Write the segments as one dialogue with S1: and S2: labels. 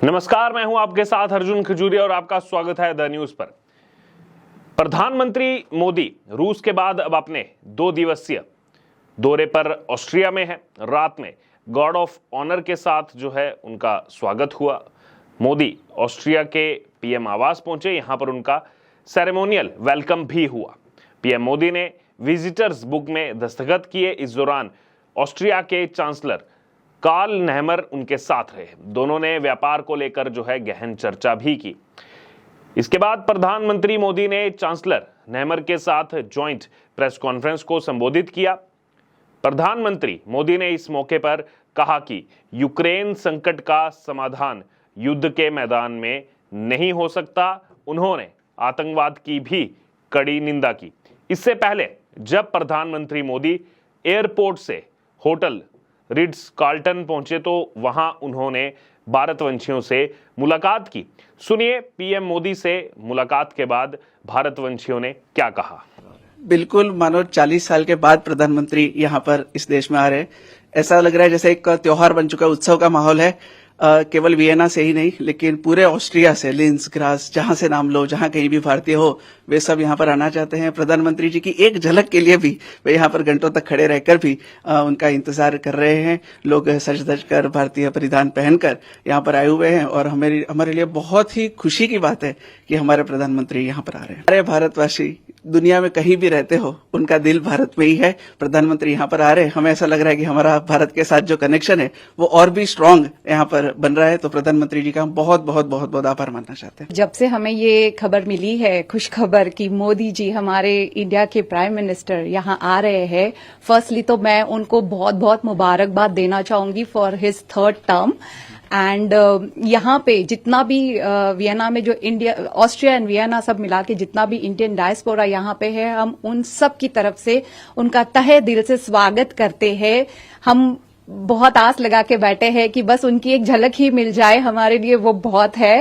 S1: नमस्कार, मैं हूं आपके साथ अर्जुन खजूरिया और आपका स्वागत है द न्यूज पर। प्रधानमंत्री मोदी रूस के बाद अब अपने 2 दिवसीय दौरे पर ऑस्ट्रिया में है। रात में गार्ड ऑफ ऑनर के साथ जो है उनका स्वागत हुआ। मोदी ऑस्ट्रिया के पीएम आवास पहुंचे, यहां पर उनका सेरेमोनियल वेलकम भी हुआ। पीएम मोदी ने विजिटर्स बुक में दस्तखत किए। इस दौरान ऑस्ट्रिया के चांसलर कार्ल नेहमर उनके साथ रहे। दोनों ने व्यापार को लेकर जो है गहन चर्चा भी की। इसके बाद प्रधानमंत्री मोदी ने चांसलर नेहमर के साथ ज्वाइंट प्रेस कॉन्फ्रेंस को संबोधित किया। प्रधानमंत्री मोदी ने इस मौके पर कहा कि यूक्रेन संकट का समाधान युद्ध के मैदान में नहीं हो सकता। उन्होंने आतंकवाद की भी कड़ी निंदा की। इससे पहले जब प्रधानमंत्री मोदी एयरपोर्ट से होटल रिट्स कार्ल्टन पहुंचे तो वहां उन्होंने भारतवंशियों से मुलाकात की। सुनिए पीएम मोदी से मुलाकात के बाद भारतवंशियों ने क्या कहा।
S2: बिल्कुल मानो 40 साल के बाद प्रधानमंत्री यहाँ पर इस देश में आ रहे हैं। ऐसा लग रहा है जैसे एक त्योहार बन चुका है, उत्सव का माहौल है। केवल वियना से ही नहीं लेकिन पूरे ऑस्ट्रिया से, लिंस ग्रास, जहां से नाम लो, जहां कहीं भी भारतीय हो, वे सब यहाँ पर आना चाहते हैं। प्रधानमंत्री जी की एक झलक के लिए भी वे यहाँ पर घंटों तक खड़े रहकर भी उनका इंतजार कर रहे हैं। लोग सज धज कर, भारतीय परिधान पहनकर यहाँ पर आए हुए हैं और हमारे लिए बहुत ही खुशी की बात है कि हमारे प्रधानमंत्री यहाँ पर आ रहे हैं। अरे भारतवासी दुनिया में कहीं भी रहते हो, उनका दिल भारत में ही है। प्रधानमंत्री यहाँ पर आ रहे हैं, हमें ऐसा लग रहा है कि हमारा भारत के साथ जो कनेक्शन है वो और भी स्ट्रांग यहाँ पर बन रहा है। तो प्रधानमंत्री जी का हम बहुत बहुत बहुत बहुत आभार मानना चाहते हैं।
S3: जब से हमें ये खबर मिली है, खुश खबर, कि मोदी जी हमारे इंडिया के प्राइम मिनिस्टर यहाँ आ रहे हैं, फर्स्टली तो मैं उनको बहुत बहुत मुबारकबाद देना चाहूंगी for his 3rd term. And यहाँ पे जितना भी वियना में जो इंडिया, ऑस्ट्रिया एंड वियना सब मिला के जितना भी इंडियन डायस्पोरा यहाँ पे है, हम उन सब की तरफ से उनका तहे दिल से स्वागत करते हैं। हम बहुत आस लगा के बैठे हैं कि बस उनकी एक झलक ही मिल जाए, हमारे लिए वो बहुत है।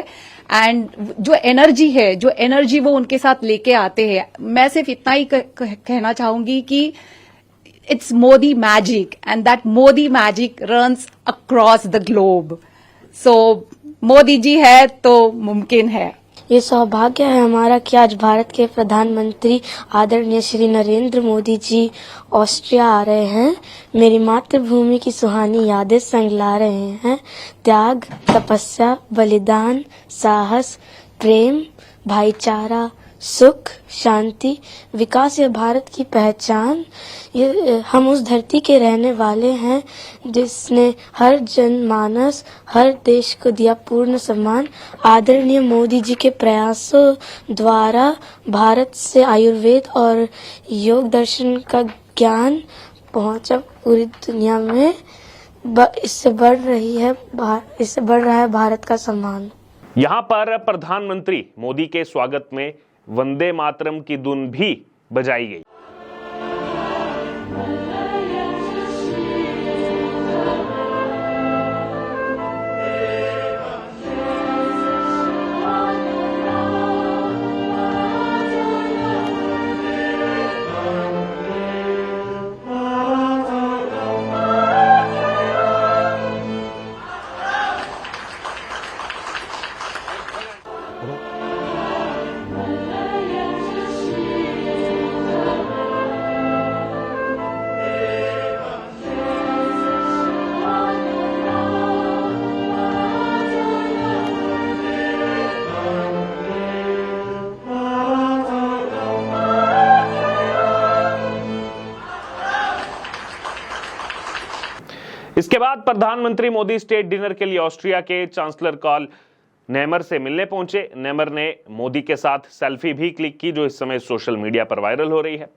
S3: एंड जो एनर्जी वो उनके साथ लेके आते हैं, मैं सिर्फ इतना ही कहना चाहूंगी कि it's Modi magic and that Modi magic runs across the globe. So Modi ji है तो मुमकिन है।
S4: ये सौभाग्य है हमारा कि आज भारत के प्रधानमंत्री आदरणीय श्री नरेंद्र मोदी जी ऑस्ट्रिया आ रहे हैं। मेरी मातृभूमि की सुहानी यादें संग ला रहे हैं। त्याग, तपस्या, बलिदान, साहस, प्रेम, भाईचारा, सुख, शांति, विकास ये भारत की पहचान। ये हम उस धरती के रहने वाले हैं जिसने हर जनमानस, हर देश को दिया पूर्ण सम्मान। आदरणीय मोदी जी के प्रयासों द्वारा भारत से आयुर्वेद और योग दर्शन का ज्ञान पहुंचा पूरी दुनिया में। इससे बढ़ रहा है भारत का सम्मान।
S1: यहां पर प्रधानमंत्री मोदी के स्वागत में वंदे मातरम की धुन भी बजाई गई। इसके बाद प्रधानमंत्री मोदी स्टेट डिनर के लिए ऑस्ट्रिया के चांसलर कार्ल नेहमर से मिलने पहुंचे। नेहमर ने मोदी के साथ सेल्फी भी क्लिक की, जो इस समय सोशल मीडिया पर वायरल हो रही है।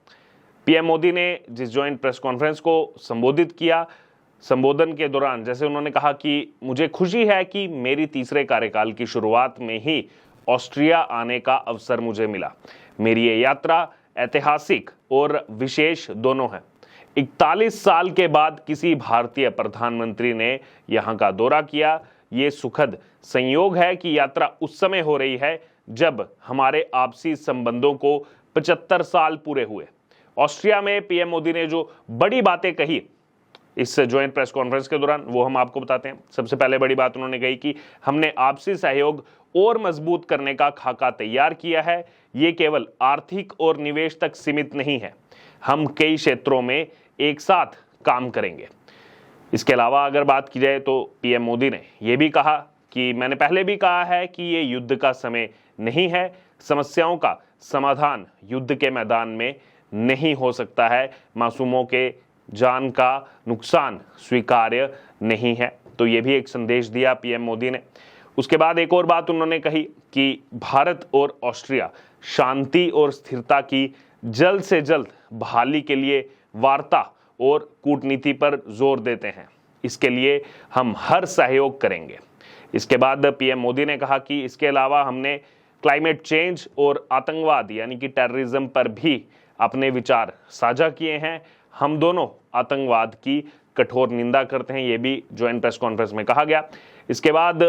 S1: पीएम मोदी ने जिस ज्वाइंट प्रेस कॉन्फ्रेंस को संबोधित किया, संबोधन के दौरान जैसे उन्होंने कहा कि मुझे खुशी है कि मेरी तीसरे कार्यकाल की शुरुआत में ही ऑस्ट्रिया आने का अवसर मुझे मिला। मेरी ये यात्रा ऐतिहासिक और विशेष दोनों है। 41 साल के बाद किसी भारतीय प्रधानमंत्री ने यहाँ का दौरा किया। ये सुखद संयोग है कि यात्रा उस समय हो रही है जब हमारे आपसी संबंधों को 75 साल पूरे हुए। ऑस्ट्रिया में पीएम मोदी ने जो बड़ी बातें कही इस ज्वाइंट प्रेस कॉन्फ्रेंस के दौरान, वो हम आपको बताते हैं। सबसे पहले बड़ी बात उन्होंने कही कि हमने आपसी सहयोग और मजबूत करने का खाका तैयार किया है। ये केवल आर्थिक और निवेश तक सीमित नहीं है, हम कई क्षेत्रों में एक साथ काम करेंगे। इसके अलावा अगर बात की जाए तो पीएम मोदी ने यह भी कहा कि मैंने पहले भी कहा है कि ये युद्ध का समय नहीं है, समस्याओं का समाधान युद्ध के मैदान में नहीं हो सकता है, मासूमों के जान का नुकसान स्वीकार्य नहीं है। तो ये भी एक संदेश दिया पीएम मोदी ने। उसके बाद एक और बात उन्होंने कही कि भारत और ऑस्ट्रिया शांति और स्थिरता की जल्द से जल्द बहाली के लिए वार्ता और कूटनीति पर जोर देते हैं, इसके लिए हम हर सहयोग करेंगे। इसके बाद पीएम मोदी ने कहा कि इसके अलावा हमने क्लाइमेट चेंज और आतंकवाद यानी कि टेररिज्म पर भी अपने विचार साझा किए हैं। हम दोनों आतंकवाद की कठोर निंदा करते हैं, ये भी ज्वाइंट प्रेस कॉन्फ्रेंस में कहा गया। इसके बाद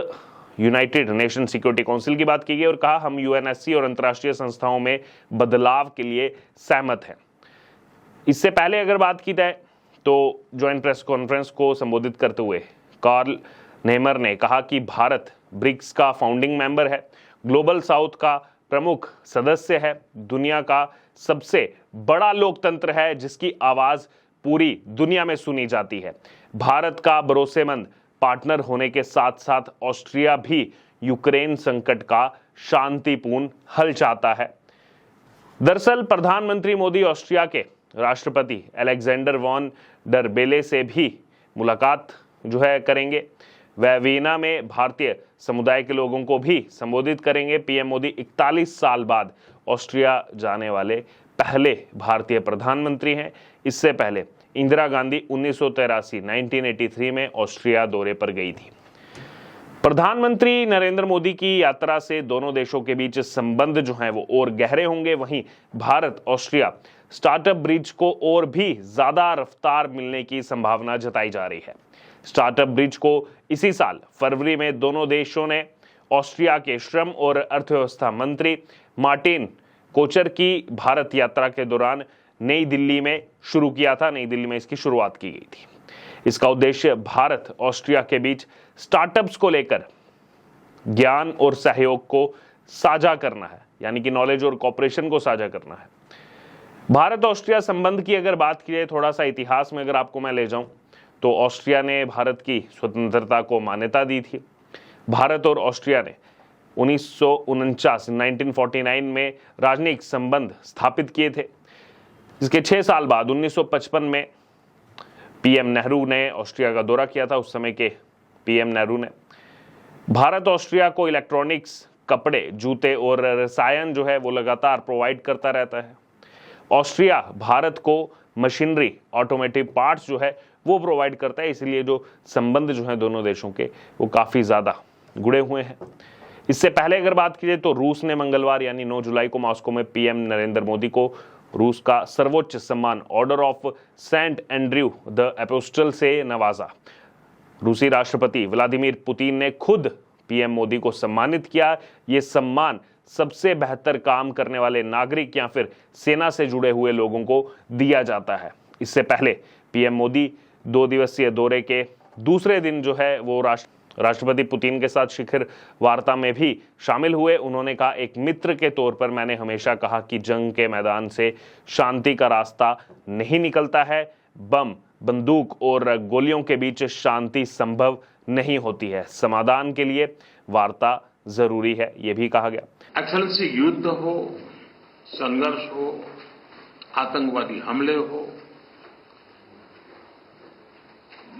S1: यूनाइटेड नेशन सिक्योरिटी काउंसिल की बात की गई और कहा हम यूएनएससी और अंतर्राष्ट्रीय संस्थाओं में बदलाव के लिए सहमत हैं। इससे पहले अगर बात की जाए तो ज्वाइंट प्रेस कॉन्फ्रेंस को संबोधित करते हुए कार्ल नेमर ने कहा कि भारत ब्रिक्स का फाउंडिंग मेंबर है, ग्लोबल साउथ का प्रमुख सदस्य है, दुनिया का सबसे बड़ा लोकतंत्र है जिसकी आवाज पूरी दुनिया में सुनी जाती है। भारत का भरोसेमंद पार्टनर होने के साथ साथ ऑस्ट्रिया भी यूक्रेन संकट का शांतिपूर्ण हल चाहता है। दरअसल प्रधानमंत्री मोदी ऑस्ट्रिया के राष्ट्रपति अलेक्जेंडर वॉन डर बेले से भी मुलाकात जो है करेंगे। वह वीना में भारतीय समुदाय के लोगों को भी संबोधित करेंगे। पीएम मोदी 41 साल बाद ऑस्ट्रिया जाने वाले पहले भारतीय प्रधानमंत्री हैं। इससे पहले इंदिरा गांधी 1983 में ऑस्ट्रिया दौरे पर गई थी। प्रधानमंत्री नरेंद्र मोदी की यात्रा से दोनों देशों के बीच संबंध जो हैं वो और गहरे होंगे। वहीं भारत ऑस्ट्रिया स्टार्टअप ब्रिज को और भी ज्यादा रफ्तार मिलने की संभावना जताई जा रही है। स्टार्टअप ब्रिज को इसी साल फरवरी में दोनों देशों ने ऑस्ट्रिया के श्रम और अर्थव्यवस्था मंत्री मार्टिन कोचर की भारत यात्रा के दौरान नई दिल्ली में शुरू किया था। नई दिल्ली में इसकी शुरुआत की गई थी। इसका उद्देश्य भारत ऑस्ट्रिया के बीच स्टार्टअप्स को लेकर ज्ञान और सहयोग को साझा करना है, यानी कि नॉलेज और कॉपरेशन को साझा करना है। भारत ऑस्ट्रिया संबंध की अगर बात की जाए, थोड़ा सा इतिहास में अगर आपको मैं ले जाऊं तो ऑस्ट्रिया ने भारत की स्वतंत्रता को मान्यता दी थी। भारत और ऑस्ट्रिया ने 1949 में राजनयिक संबंध स्थापित किए थे। इसके 6 साल बाद 1955 में पीएम नेहरू ने ऑस्ट्रिया का दौरा किया था। उस समय के पीएम नेहरू ने भारत ऑस्ट्रिया को इलेक्ट्रॉनिक्स, कपड़े, जूते और रसायन जो है वो लगातार प्रोवाइड करता रहता है। ऑस्ट्रिया भारत को मशीनरी, ऑटोमेटिव पार्ट्स जो है वो प्रोवाइड करता है। इसलिए जो संबंध जो है दोनों देशों के वो काफी ज्यादा जुड़े हुए हैं। इससे पहले अगर बात की जाए तो रूस ने मंगलवार यानी 9 जुलाई को मॉस्को में पीएम नरेंद्र मोदी को रूस का सर्वोच्च सम्मान Order of Saint Andrew the Apostle से नवाजा। रूसी राष्ट्रपति व्लादिमीर पुतिन ने खुद पीएम मोदी को सम्मानित किया। ये सम्मान सबसे बेहतर काम करने वाले नागरिक या फिर सेना से जुड़े हुए लोगों को दिया जाता है। इससे पहले पीएम मोदी 2 दिवसीय दौरे के दूसरे दिन जो है वो राष्ट्रपति पुतिन के साथ शिखर वार्ता में भी शामिल हुए। उन्होंने कहा, एक मित्र के तौर पर मैंने हमेशा कहा कि जंग के मैदान से शांति का रास्ता नहीं निकलता है। बम, बंदूक और गोलियों के बीच शांति संभव नहीं होती है। समाधान के लिए वार्ता जरूरी है, यह भी कहा गया।
S5: एक्सेलेंसी, युद्ध हो, संघर्ष हो, आतंकवादी हमले हो,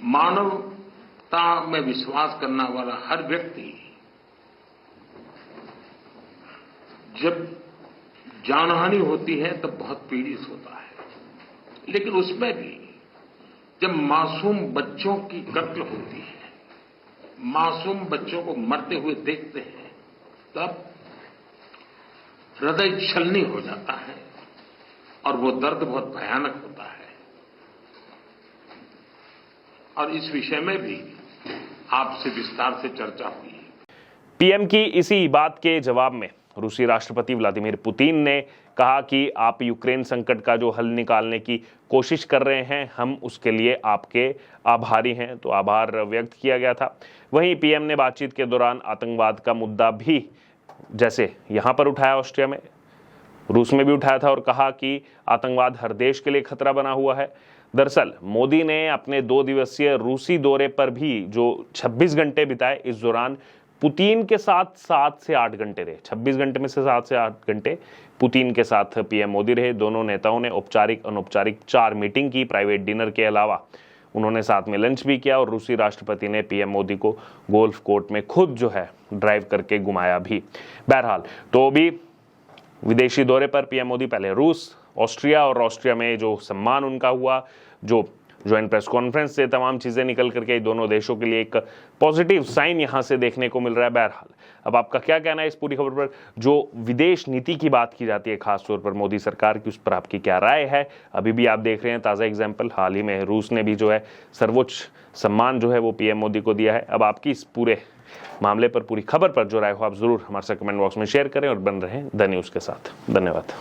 S5: मानवता में विश्वास करने वाला हर व्यक्ति जब जानहानि होती है तब बहुत पीड़ित होता है। लेकिन उसमें भी जब मासूम बच्चों की कत्ल होती है, मासूम बच्चों को मरते हुए देखते हैं, तब हृदय छलनी हो जाता है और वो दर्द बहुत भयानक होता है। और इस विषय में भी आपसे विस्तार से चर्चा हुई।
S1: पीएम की इसी बात के जवाब में रूसी राष्ट्रपति व्लादिमीर पुतिन ने कहा कि आप यूक्रेन संकट का जो हल निकालने की कोशिश कर रहे हैं, हम उसके लिए आपके आभारी हैं, तो आभार व्यक्त किया गया था। वहीं पीएम ने बातचीत के दौरान आतंकवाद का मुद्दा भी जैसे यहां पर उठाया, ऑस्ट्रिया में, रूस में भी उठाया था और कहा कि आतंकवाद हर देश के लिए खतरा बना हुआ है। दरअसल मोदी ने अपने 2 दिवसीय रूसी दौरे पर भी जो 26 घंटे बिताए, इस दौरान पुतिन के साथ 7 से 8 घंटे रहे। 26 घंटे में से 7 से 8 घंटे पुतिन के साथ पीएम मोदी रहे। दोनों नेताओं ने औपचारिक अनौपचारिक 4 मीटिंग की। प्राइवेट डिनर के अलावा उन्होंने साथ में लंच भी किया और रूसी राष्ट्रपति ने पीएम मोदी को गोल्फ कोर्ट में खुद जो है ड्राइव करके घुमाया भी। बहरहाल तो भी विदेशी दौरे पर पीएम मोदी पहले रूस, ऑस्ट्रिया और ऑस्ट्रिया में जो सम्मान उनका हुआ, जो ज्वाइंट प्रेस कॉन्फ्रेंस से तमाम चीजें निकल करके दोनों देशों के लिए एक पॉजिटिव साइन यहां से देखने को मिल रहा है। बहरहाल अब आपका क्या कहना है इस पूरी खबर पर? जो विदेश नीति की बात की जाती है खासतौर पर मोदी सरकार की, उस पर आपकी क्या राय है? अभी भी आप देख रहे हैं ताज़ा एग्जाम्पल, हाल ही में रूस ने भी जो है सर्वोच्च सम्मान जो है वो पीएम मोदी को दिया है। अब आपकी इस पूरे मामले पर, पूरी खबर पर जो राय हो आप जरूर हमारे साथ कमेंट बॉक्स में शेयर करें और बन रहे द न्यूज़ के साथ। धन्यवाद।